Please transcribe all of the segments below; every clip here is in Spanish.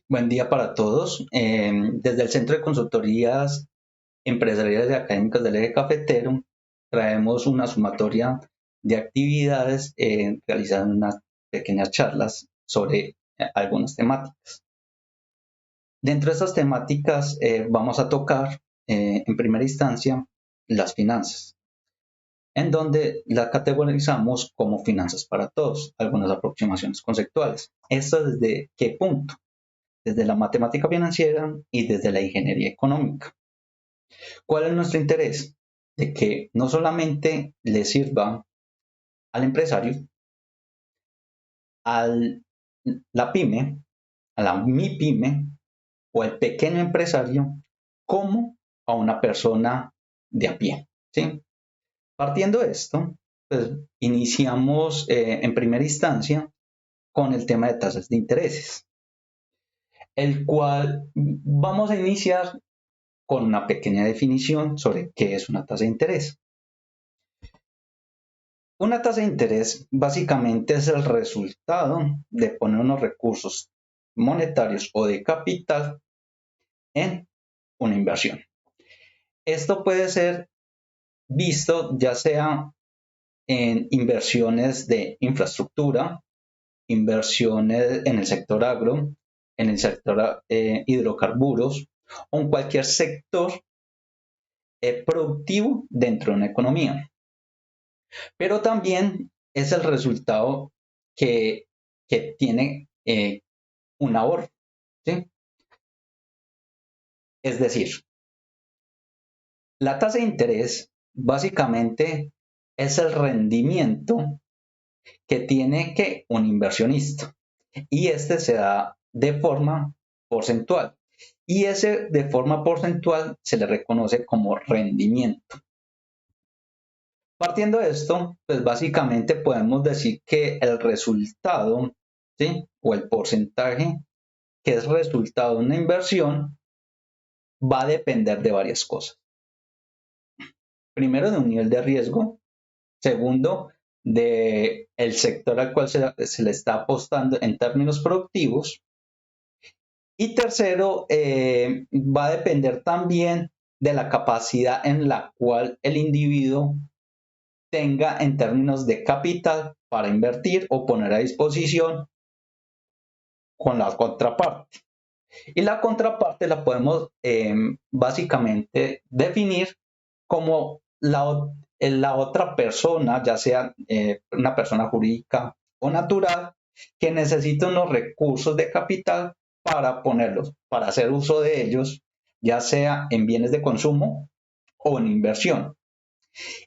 Buen día para todos. Desde el Centro de Consultorías Empresariales y Académicas del Eje Cafetero traemos una sumatoria de actividades realizando unas pequeñas charlas sobre algunas temáticas. Dentro de estas temáticas vamos a tocar en primera instancia las finanzas, en donde las categorizamos como finanzas para todos, algunas aproximaciones conceptuales. ¿Esto desde qué punto? Desde la matemática financiera y desde la ingeniería económica. ¿Cuál es nuestro interés? De que no solamente le sirva al empresario, a la pyme, a la MIPYME o al pequeño empresario, como a una persona de a pie. ¿Sí? Partiendo de esto, pues iniciamos en primera instancia con el tema de tasas de intereses, el cual vamos a iniciar con una pequeña definición sobre qué es una tasa de interés. Una tasa de interés básicamente es el resultado de poner unos recursos monetarios o de capital en una inversión. Esto puede ser visto ya sea en inversiones de infraestructura, inversiones en el sector agro, en el sector hidrocarburos o en cualquier sector productivo dentro de una economía. Pero también es el resultado que, que tiene un ahorro, ¿sí? Es decir, la tasa de interés básicamente es el rendimiento que tiene que un inversionista y este se da de forma porcentual y ese de forma porcentual se le reconoce como rendimiento. Partiendo de esto, pues básicamente podemos decir que el resultado, ¿sí? O el porcentaje que es resultado de una inversión va a depender de varias cosas. Primero, de un nivel de riesgo. Segundo, de el sector al cual se le está apostando en términos productivos. Y tercero, va a depender también de la capacidad en la cual el individuo tenga en términos de capital para invertir o poner a disposición con la contraparte. Y la contraparte la podemos básicamente definir como la otra persona, ya sea una persona jurídica o natural, que necesita unos recursos de capital para ponerlos, para hacer uso de ellos, ya sea en bienes de consumo o en inversión.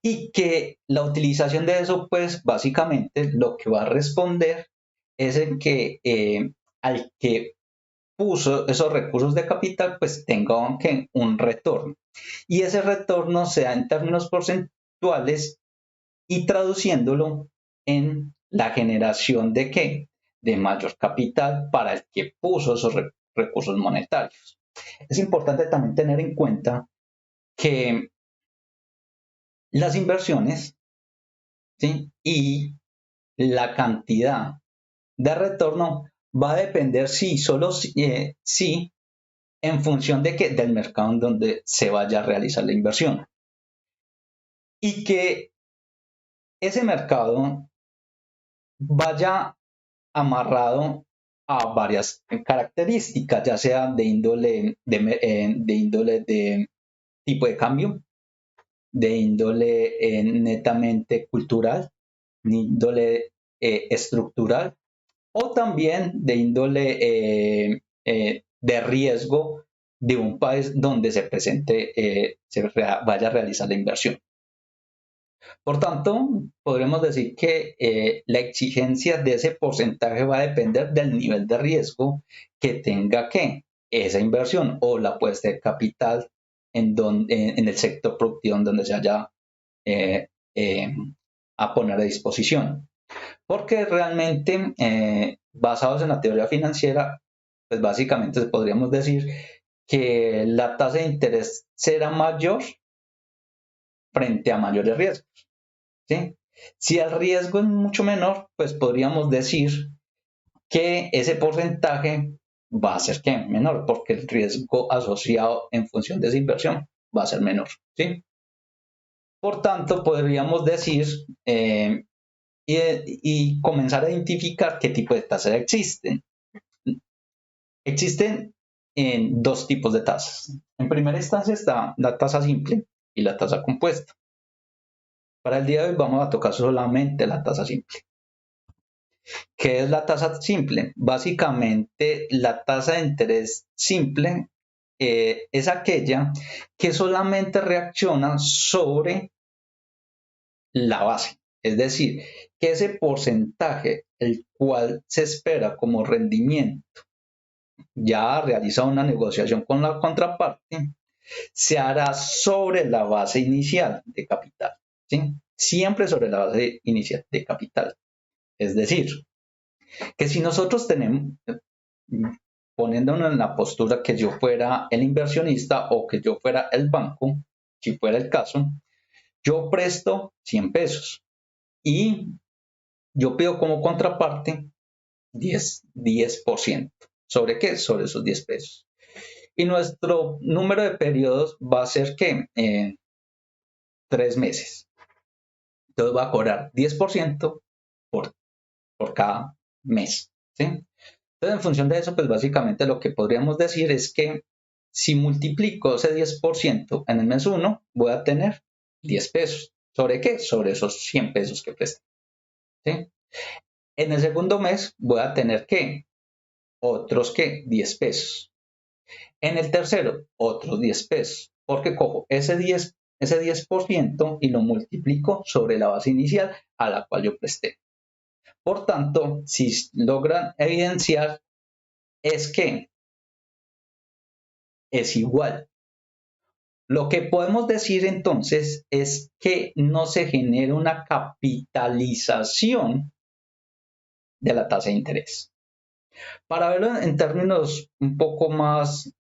Y que la utilización de eso, pues básicamente lo que va a responder es el que al que puso esos recursos de capital, pues tenga un retorno. Y ese retorno se da en términos porcentuales y traduciéndolo en la generación de qué? De mayor capital para el que puso esos recursos monetarios. Es importante también tener en cuenta que las inversiones, ¿sí? Y la cantidad de retorno va a depender si en función de que del mercado en donde se vaya a realizar la inversión. Y que ese mercado vaya amarrado a varias características, ya sea de índole de tipo de cambio, de índole netamente cultural, de índole estructural o también de índole de riesgo de un país donde se presente, vaya a realizar la inversión. Por tanto, podremos decir que la exigencia de ese porcentaje va a depender del nivel de riesgo que tenga esa inversión o la puesta de capital en el sector productivo en donde se haya eh, eh, a poner a disposición. Porque realmente, basados en la teoría financiera, pues básicamente podríamos decir que la tasa de interés será mayor frente a mayores riesgos. ¿Sí? Si el riesgo es mucho menor, pues podríamos decir que ese porcentaje va a ser ¿qué? Menor, porque el riesgo asociado en función de esa inversión va a ser menor, ¿sí? Por tanto, podríamos decir y comenzar a identificar qué tipo de tasas existen. Existen en dos tipos de tasas. En primera instancia está la tasa simple y la tasa compuesta. Para el día de hoy vamos a tocar solamente la tasa simple. ¿Qué es la tasa simple? Básicamente la tasa de interés simple es aquella que solamente reacciona sobre la base. Es decir, que ese porcentaje, el cual se espera como rendimiento, ya ha realizado una negociación con la contraparte, se hará sobre la base inicial de capital. ¿Sí? Siempre sobre la base inicial de capital. Es decir, que si nosotros tenemos, poniéndonos en la postura que yo fuera el inversionista o que yo fuera el banco, si fuera el caso, yo presto 100 pesos y yo pido como contraparte 10%. ¿Sobre qué? Sobre esos 10 pesos. Y nuestro número de periodos va a ser que 3 meses. Entonces va a cobrar 10% por cada mes. ¿Sí? Entonces, en función de eso, pues básicamente lo que podríamos decir es que si multiplico ese 10% en el mes 1, voy a tener 10 pesos. ¿Sobre qué? Sobre esos 100 pesos que presté. ¿Sí? En el segundo mes voy a tener que otros que 10 pesos. En el tercero, otros 10 pesos, porque cojo ese 10% y lo multiplico sobre la base inicial a la cual yo presté. Por tanto, si logran evidenciar, es que es igual. Lo que podemos decir entonces es que no se genera una capitalización de la tasa de interés. Para verlo en términos un poco más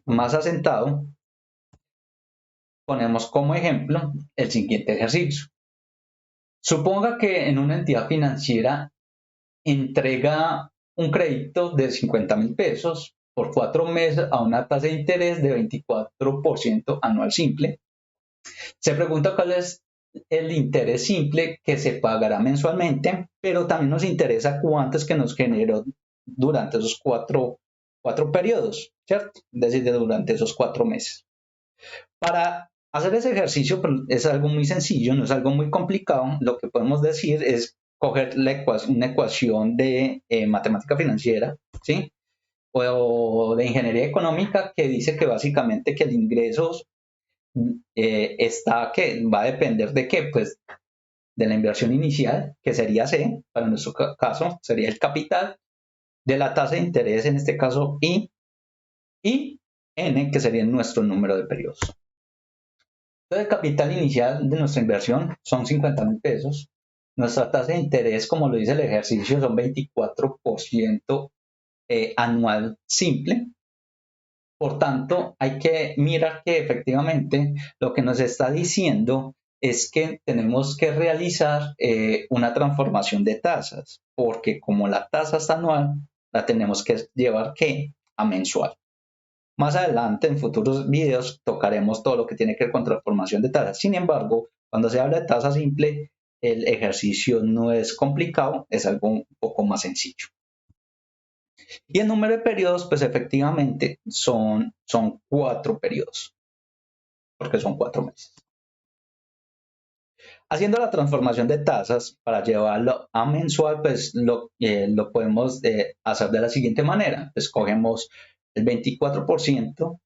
asentado, ponemos como ejemplo el siguiente ejercicio. Suponga que en una entidad financiera entrega un crédito de 50,000 pesos por 4 meses a una tasa de interés de 24% anual simple. Se pregunta cuál es el interés simple que se pagará mensualmente, pero también nos interesa cuánto es que nos generó durante esos cuatro periodos, ¿cierto? Es decir, durante esos 4 meses. Para hacer ese ejercicio pues, es algo muy sencillo, no es algo muy complicado. Lo que podemos decir es coger una ecuación de matemática financiera, ¿sí? O de ingeniería económica que dice que básicamente que el ingreso que va a depender de qué, pues de la inversión inicial, que sería C, para nuestro caso sería el capital, de la tasa de interés, en este caso I, y N, que sería nuestro número de periodos. Entonces, el capital inicial de nuestra inversión son 50,000 pesos. Nuestra tasa de interés, como lo dice el ejercicio, son 24% anual simple. Por tanto, hay que mirar que efectivamente lo que nos está diciendo es que tenemos que realizar una transformación de tasas, porque como la tasa está anual, la tenemos que llevar a mensual. Más adelante, en futuros videos, tocaremos todo lo que tiene que ver con transformación de tasas. Sin embargo, cuando se habla de tasa simple, el ejercicio no es complicado, es algo un poco más sencillo. Y el número de periodos, pues efectivamente son 4 periodos, porque son 4 meses. Haciendo la transformación de tasas para llevarlo a mensual, pues lo podemos hacer de la siguiente manera. Pues cogemos el 24%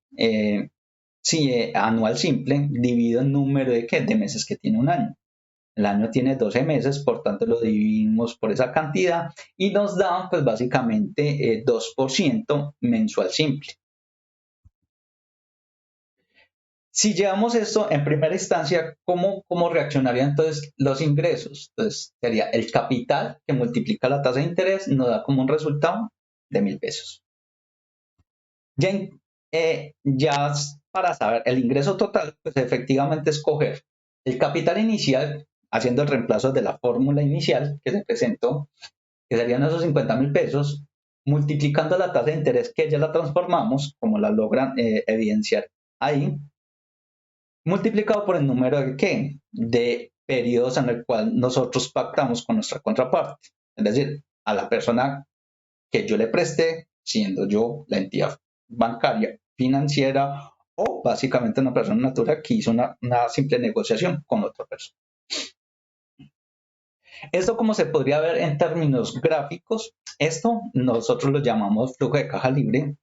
anual simple, dividido el número de meses que tiene un año. El año tiene 12 meses, por tanto lo dividimos por esa cantidad y nos da pues básicamente 2% mensual simple. Si llevamos esto en primera instancia, ¿cómo reaccionarían entonces los ingresos? Entonces sería el capital que multiplica la tasa de interés, nos da como un resultado de 1,000 pesos. Ya para saber el ingreso total, pues efectivamente escoger el capital inicial, haciendo el reemplazo de la fórmula inicial que se presentó, que serían esos 50,000 pesos, multiplicando la tasa de interés que ya la transformamos, como la logran evidenciar ahí, multiplicado por el número de ¿qué? De periodos en el cual nosotros pactamos con nuestra contraparte. Es decir, a la persona que yo le presté, siendo yo la entidad bancaria, financiera o básicamente una persona natural que hizo una simple negociación con otra persona. Esto, como se podría ver en términos gráficos, esto nosotros lo llamamos flujo de caja libre.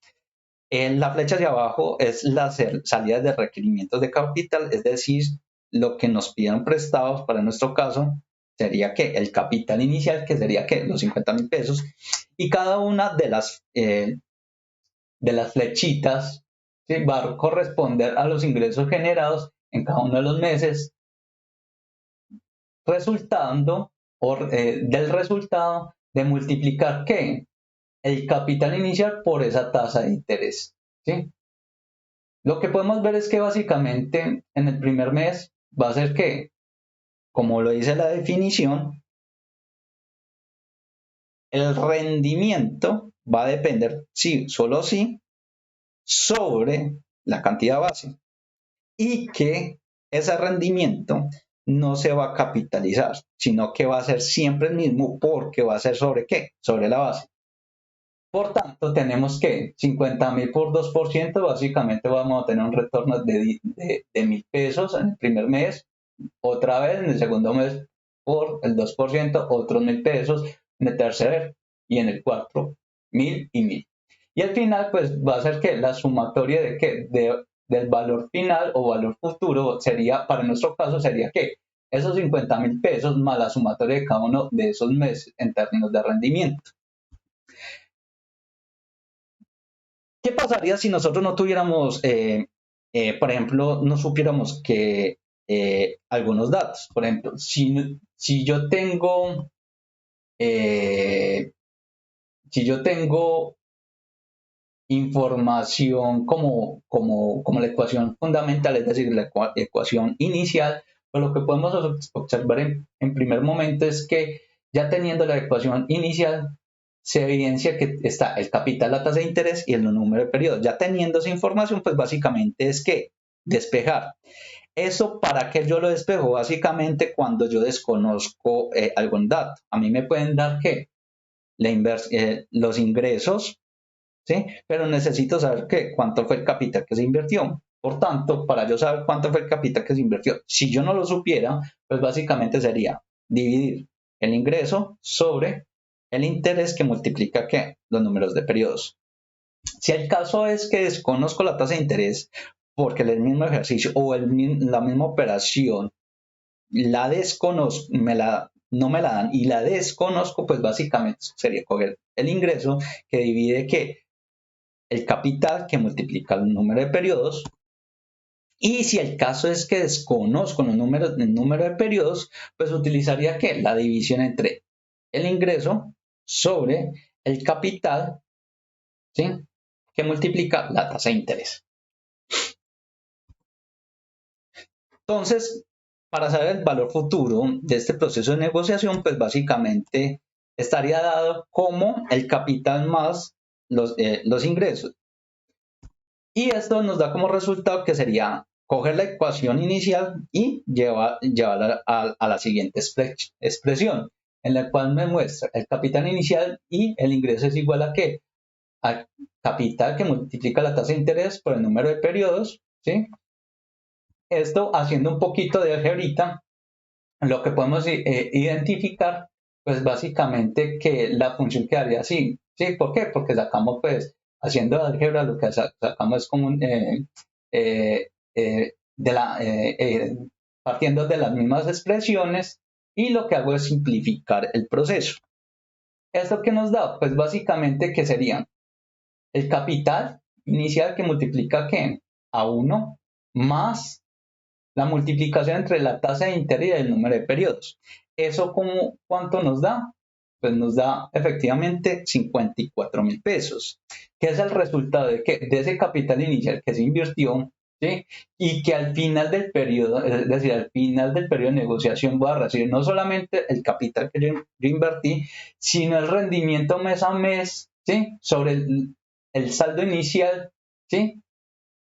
En la flecha hacia abajo es la salida de requerimientos de capital, es decir, lo que nos pidieron prestados. Para nuestro caso sería que el capital inicial, que sería que los 50,000 pesos, y cada una de las flechitas, ¿sí?, va a corresponder a los ingresos generados en cada uno de los meses, resultando del resultado de multiplicar ¿qué? El capital inicial por esa tasa de interés, ¿sí? Lo que podemos ver es que básicamente en el primer mes va a ser que, como lo dice la definición, el rendimiento va a depender, sí, solo sí, sobre la cantidad base, y que ese rendimiento no se va a capitalizar, sino que va a ser siempre el mismo, porque va a ser ¿sobre qué? Sobre la base. Por tanto, tenemos que 50,000 por 2%, básicamente vamos a tener un retorno de 1,000 pesos en el primer mes, otra vez en el segundo mes por el 2%, otros 1,000 pesos en el tercer y en el cuarto, 1,000 y 1,000. Y al final, pues va a ser que la sumatoria del valor final o valor futuro sería, para nuestro caso, sería que esos 50,000 pesos más la sumatoria de cada uno de esos meses en términos de rendimiento. ¿Qué pasaría si nosotros no tuviéramos, por ejemplo, no supiéramos que algunos datos? Por ejemplo, si yo tengo, información como la ecuación fundamental, es decir, la ecuación inicial, pues lo que podemos observar en primer momento es que ya teniendo la ecuación inicial, se evidencia que está el capital, la tasa de interés y el número de periodos. Ya teniendo esa información, pues básicamente es que despejar. ¿Eso para qué yo lo despejo? Básicamente cuando yo desconozco algún dato. A mí me pueden dar que los ingresos, ¿sí? Pero necesito saber cuánto fue el capital que se invirtió. Por tanto, para yo saber cuánto fue el capital que se invirtió, si yo no lo supiera, pues básicamente sería dividir el ingreso sobre el interés, que multiplica ¿qué? Los números de periodos. Si el caso es que desconozco la tasa de interés porque el mismo ejercicio o la misma operación la desconozco, no me la dan y la desconozco, pues básicamente sería coger el ingreso que divide ¿qué? El capital, que multiplica el número de periodos. Y si el caso es que desconozco el número de periodos, pues utilizaría ¿qué? La división entre el ingreso sobre el capital, ¿sí?, que multiplica la tasa de interés. Entonces, para saber el valor futuro de este proceso de negociación, pues básicamente estaría dado como el capital más los ingresos. Y esto nos da como resultado que sería coger la ecuación inicial y llevarla a la siguiente expresión, en la cual me muestra el capital inicial y el ingreso es igual a ¿qué? Al capital, que multiplica la tasa de interés por el número de periodos, ¿sí? Esto, haciendo un poquito de algebrita, lo que podemos identificar, pues básicamente que la función quedaría así, ¿sí? ¿Por qué? Porque sacamos, pues, haciendo álgebra, lo que sacamos es como partiendo de las mismas expresiones, y lo que hago es simplificar el proceso. ¿Esto qué nos da? Pues básicamente que sería el capital inicial, que multiplica ¿qué? A 1 más la multiplicación entre la tasa de interés y el número de periodos. ¿Eso cuánto nos da? Pues nos da efectivamente 54,000 pesos, que es el resultado de ese capital inicial que se invirtió, ¿sí? Y que al final del periodo, es decir, al final del periodo de negociación, voy a recibir no solamente el capital que yo invertí, sino el rendimiento mes a mes, ¿sí? Sobre el saldo inicial, ¿sí?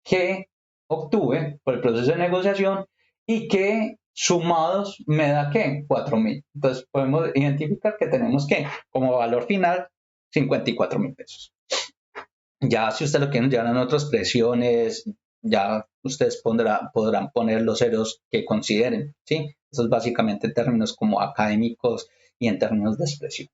Que obtuve por el proceso de negociación y que sumados me da ¿qué? 4.000. Entonces podemos identificar que tenemos que como valor final 54.000 pesos. Ya si ustedes lo quieren llevar en otras presiones, ya ustedes podrán poner los ceros que consideren, ¿sí? Eso es básicamente en términos como académicos y en términos de expresión.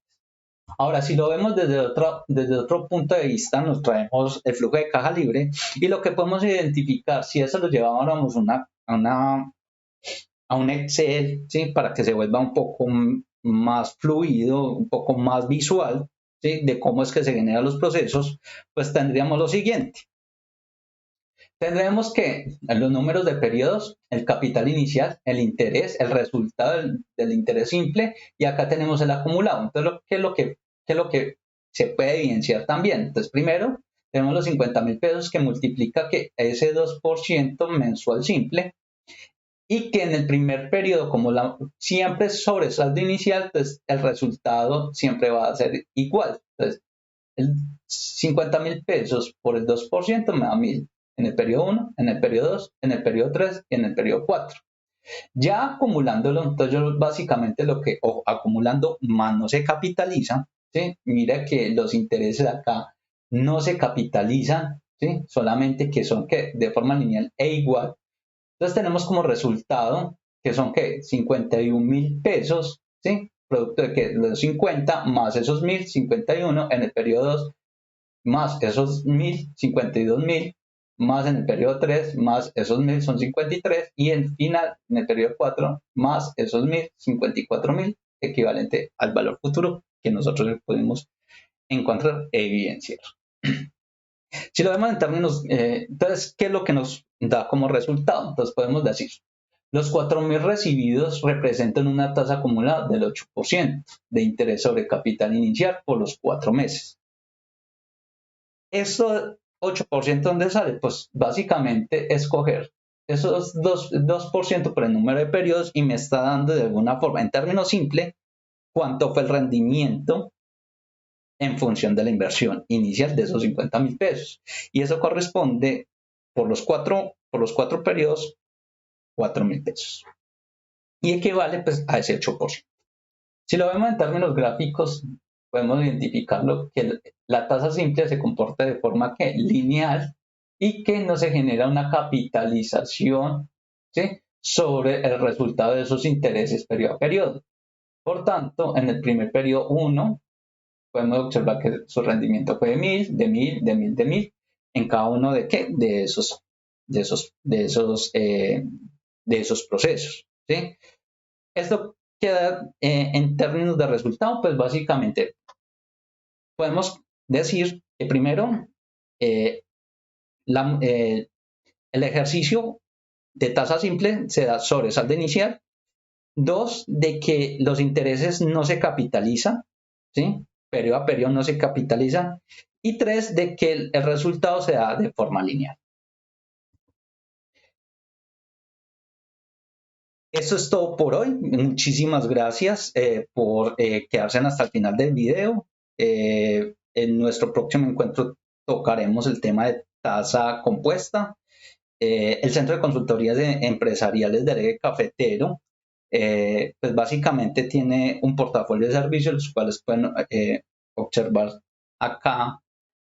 Ahora, si lo vemos desde otro punto de vista, nos traemos el flujo de caja libre y lo que podemos identificar, si eso lo lleváramos a un Excel, ¿sí? Para que se vuelva un poco más fluido, un poco más visual, ¿sí? De cómo es que se generan los procesos, pues tendríamos lo siguiente. Tendremos que en los números de periodos, el capital inicial, el interés, el resultado del interés simple y acá tenemos el acumulado. Entonces, ¿qué es lo que se puede evidenciar también? Entonces, primero, tenemos los 50.000 pesos que multiplica que ese 2% mensual simple y que en el primer periodo, como siempre es sobre saldo inicial, pues el resultado siempre va a ser igual. Entonces, el 50.000 pesos por el 2% me da 1.000 en el periodo 1, en el periodo 2, en el periodo 3 y en el periodo 4. Ya acumulándolo, entonces yo básicamente acumulando más no se capitaliza, ¿sí? Mira que los intereses acá no se capitalizan, ¿sí? Solamente que son que de forma lineal e igual. Entonces tenemos como resultado que son que 51.000 pesos, ¿sí? Producto de que los 50 más esos 1.000, 51 en el periodo 2, más esos 1.000, 52.000, más en el periodo 3, más esos 1.000 son 53 y en final, en el periodo 4, más esos 1.000, 54.000, equivalente al valor futuro que nosotros podemos encontrar e evidenciar. Si lo vemos en términos, entonces, ¿qué es lo que nos da como resultado? Entonces podemos decir, los 4.000 recibidos representan una tasa acumulada del 8% de interés sobre capital inicial por los 4 meses. ¿Esto 8% dónde sale? Pues básicamente escoger esos 2% por el número de periodos y me está dando de alguna forma, en términos simples, cuánto fue el rendimiento en función de la inversión inicial de esos 50.000 pesos. Y eso corresponde por los cuatro periodos, 4.000 pesos. Y equivale pues a ese 8%. Si lo vemos en términos gráficos, podemos identificarlo que la tasa simple se comporta de forma que lineal y que no se genera una capitalización, ¿sí? Sobre el resultado de esos intereses periodo a periodo. Por tanto, en el primer periodo 1, podemos observar que su rendimiento fue de 1.000, de 1.000, de 1.000, de 1.000, en cada uno de qué, de esos procesos, ¿sí? Esto queda en términos de resultado, pues básicamente podemos decir que primero eh, el ejercicio de tasa simple se da sobre saldo inicial. 2, de que los intereses no se capitalizan, ¿sí? Periodo a periodo no se capitalizan. Y 3, de que el resultado se da de forma lineal. Eso es todo por hoy. Muchísimas gracias por quedarse hasta el final del video. En nuestro próximo encuentro tocaremos el tema de tasa compuesta. El Centro de Consultorías Empresariales del Eje Cafetero, pues básicamente tiene un portafolio de servicios, los cuales pueden observar acá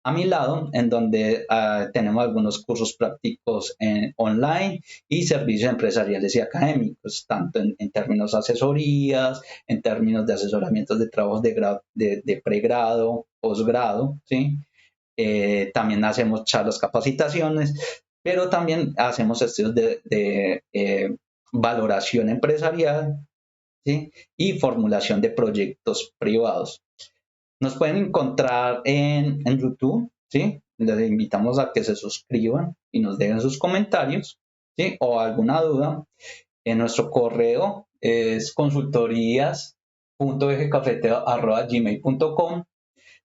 a mi lado, en donde tenemos algunos cursos prácticos online y servicios empresariales y académicos, tanto en términos de asesorías, en términos de asesoramientos de trabajos de pregrado, posgrado, ¿sí? También hacemos charlas, capacitaciones, pero también hacemos estudios de valoración empresarial, ¿sí? Y formulación de proyectos privados. Nos pueden encontrar en YouTube, ¿sí? Les invitamos a que se suscriban y nos dejen sus comentarios, ¿sí? O alguna duda. En nuestro correo es consultorías.ejecafetero@gmail.com.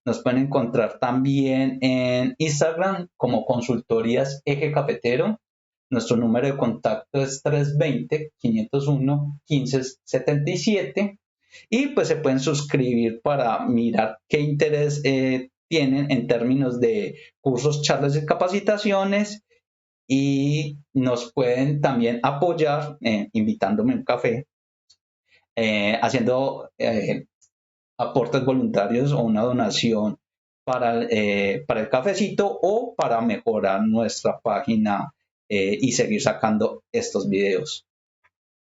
Nos pueden encontrar también en Instagram como Consultorías Eje Cafetero. Nuestro número de contacto es 320-501-1577 y pues se pueden suscribir para mirar qué interés tienen en términos de cursos, charlas y capacitaciones, y nos pueden también apoyar invitándome a un café, haciendo aportes voluntarios o una donación para el cafecito o para mejorar nuestra página y seguir sacando estos videos.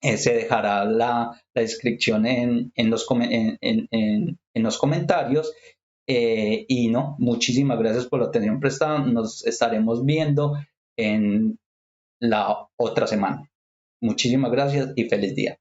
Se dejará la descripción en los comentarios. Y no, muchísimas gracias por la atención prestada. Nos estaremos viendo en la otra semana. Muchísimas gracias y feliz día.